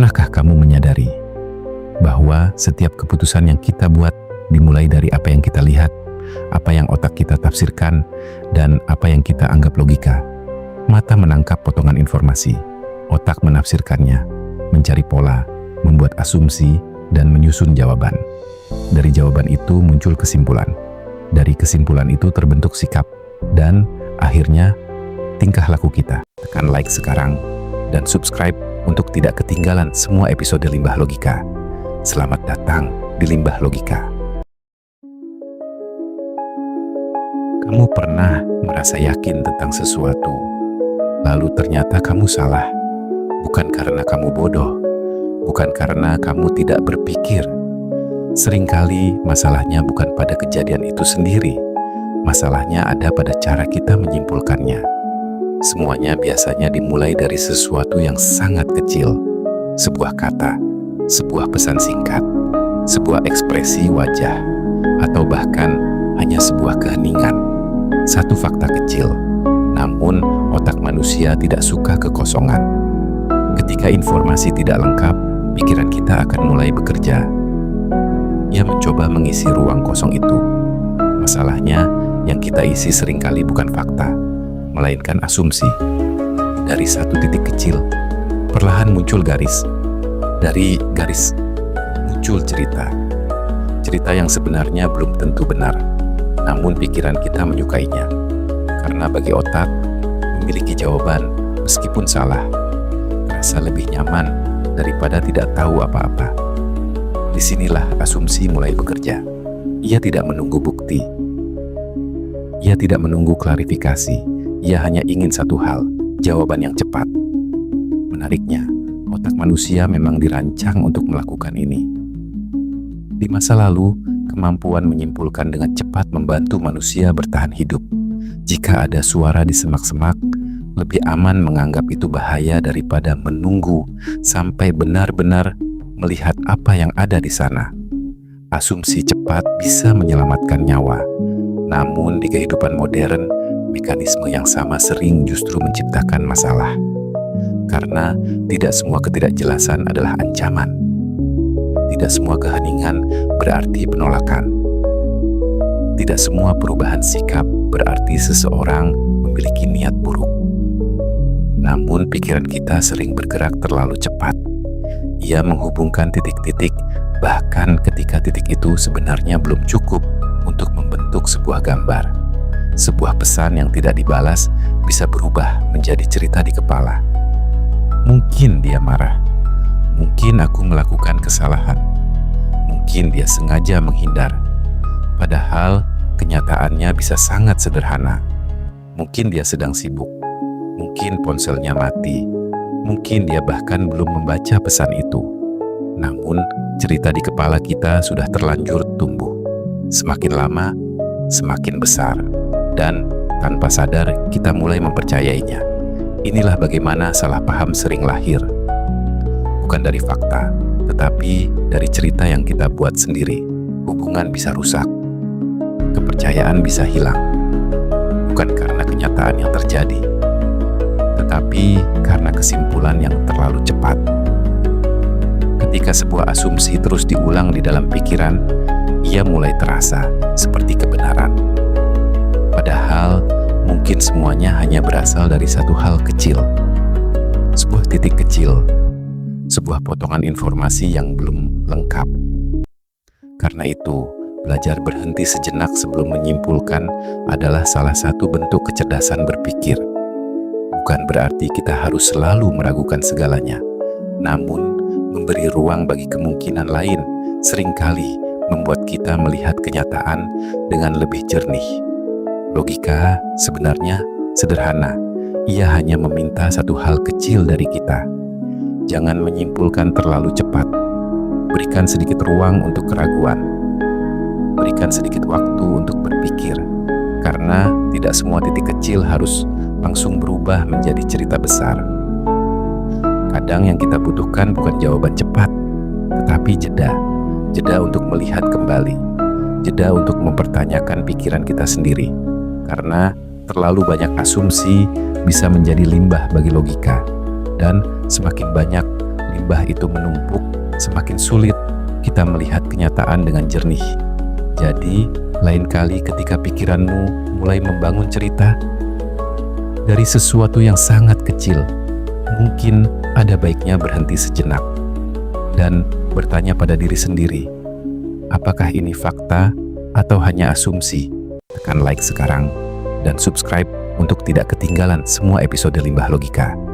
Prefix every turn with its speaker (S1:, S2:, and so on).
S1: Pernahkah kamu menyadari bahwa setiap keputusan yang kita buat dimulai dari apa yang kita lihat, apa yang otak kita tafsirkan, dan apa yang kita anggap logika? Mata menangkap potongan informasi, otak menafsirkannya, mencari pola, membuat asumsi, dan menyusun jawaban. Dari jawaban itu muncul kesimpulan. Dari kesimpulan itu terbentuk sikap, dan akhirnya tingkah laku kita. Tekan like sekarang dan subscribe untuk tidak ketinggalan semua episode Limbah Logika. Selamat datang di Limbah Logika. Kamu pernah merasa yakin tentang sesuatu, lalu ternyata kamu salah. Bukan karena kamu bodoh, bukan karena kamu tidak berpikir. Seringkali masalahnya bukan pada kejadian itu sendiri. Masalahnya ada pada cara kita menyimpulkannya. Semuanya biasanya dimulai dari sesuatu yang sangat kecil. Sebuah kata, sebuah pesan singkat, sebuah ekspresi wajah, atau bahkan hanya sebuah keheningan. Satu fakta kecil, namun otak manusia tidak suka kekosongan. Ketika informasi tidak lengkap, pikiran kita akan mulai bekerja. Ia mencoba mengisi ruang kosong itu. Masalahnya, yang kita isi seringkali bukan fakta, melainkan asumsi. Dari satu titik kecil, perlahan muncul garis. Dari garis muncul cerita. Cerita yang sebenarnya belum tentu benar, namun pikiran kita menyukainya. Karena bagi otak, memiliki jawaban meskipun salah terasa lebih nyaman daripada tidak tahu apa-apa. Disinilah asumsi mulai bekerja. Ia tidak menunggu bukti. Ia tidak menunggu klarifikasi. Ia hanya ingin satu hal, jawaban yang cepat. Menariknya, otak manusia memang dirancang untuk melakukan ini. Di masa lalu, kemampuan menyimpulkan dengan cepat membantu manusia bertahan hidup. Jika ada suara di semak-semak, lebih aman menganggap itu bahaya daripada menunggu sampai benar-benar melihat apa yang ada di sana. Asumsi cepat bisa menyelamatkan nyawa. Namun di kehidupan modern, mekanisme yang sama sering justru menciptakan masalah. Karena tidak semua ketidakjelasan adalah ancaman. Tidak semua keheningan berarti penolakan. Tidak semua perubahan sikap berarti seseorang memiliki niat buruk. Namun pikiran kita sering bergerak terlalu cepat. Ia menghubungkan titik-titik, bahkan ketika titik itu sebenarnya belum cukup untuk membentuk sebuah gambar. Sebuah pesan yang tidak dibalas bisa berubah menjadi cerita di kepala. Mungkin dia marah. Mungkin aku melakukan kesalahan. Mungkin dia sengaja menghindar. Padahal kenyataannya bisa sangat sederhana. Mungkin dia sedang sibuk. Mungkin ponselnya mati. Mungkin dia bahkan belum membaca pesan itu. Namun cerita di kepala kita sudah terlanjur tumbuh. Semakin lama, semakin besar. Dan tanpa sadar kita mulai mempercayainya. Inilah bagaimana salah paham sering lahir. Bukan dari fakta, tetapi dari cerita yang kita buat sendiri. Hubungan bisa rusak. Kepercayaan bisa hilang. Bukan karena kenyataan yang terjadi, tetapi karena kesimpulan yang terlalu cepat. Ketika sebuah asumsi terus diulang di dalam pikiran, ia mulai terasa seperti kebenaran. Padahal mungkin semuanya hanya berasal dari satu hal kecil. Sebuah titik kecil. Sebuah potongan informasi yang belum lengkap. Karena itu, belajar berhenti sejenak sebelum menyimpulkan adalah salah satu bentuk kecerdasan berpikir. Bukan berarti kita harus selalu meragukan segalanya. Namun, memberi ruang bagi kemungkinan lain seringkali membuat kita melihat kenyataan dengan lebih jernih. Logika sebenarnya sederhana. Ia hanya meminta satu hal kecil dari kita. Jangan menyimpulkan terlalu cepat. Berikan sedikit ruang untuk keraguan. Berikan sedikit waktu untuk berpikir. Karena tidak semua titik kecil harus langsung berubah menjadi cerita besar. Kadang yang kita butuhkan bukan jawaban cepat, tetapi jeda. Jeda untuk melihat kembali. Jeda untuk mempertanyakan pikiran kita sendiri. Karena terlalu banyak asumsi bisa menjadi limbah bagi logika. Dan semakin banyak limbah itu menumpuk, semakin sulit kita melihat kenyataan dengan jernih. Jadi, lain kali ketika pikiranmu mulai membangun cerita dari sesuatu yang sangat kecil, mungkin ada baiknya berhenti sejenak dan bertanya pada diri sendiri, apakah ini fakta atau hanya asumsi? Tekan like sekarang dan subscribe untuk tidak ketinggalan semua episode Limbah Logika.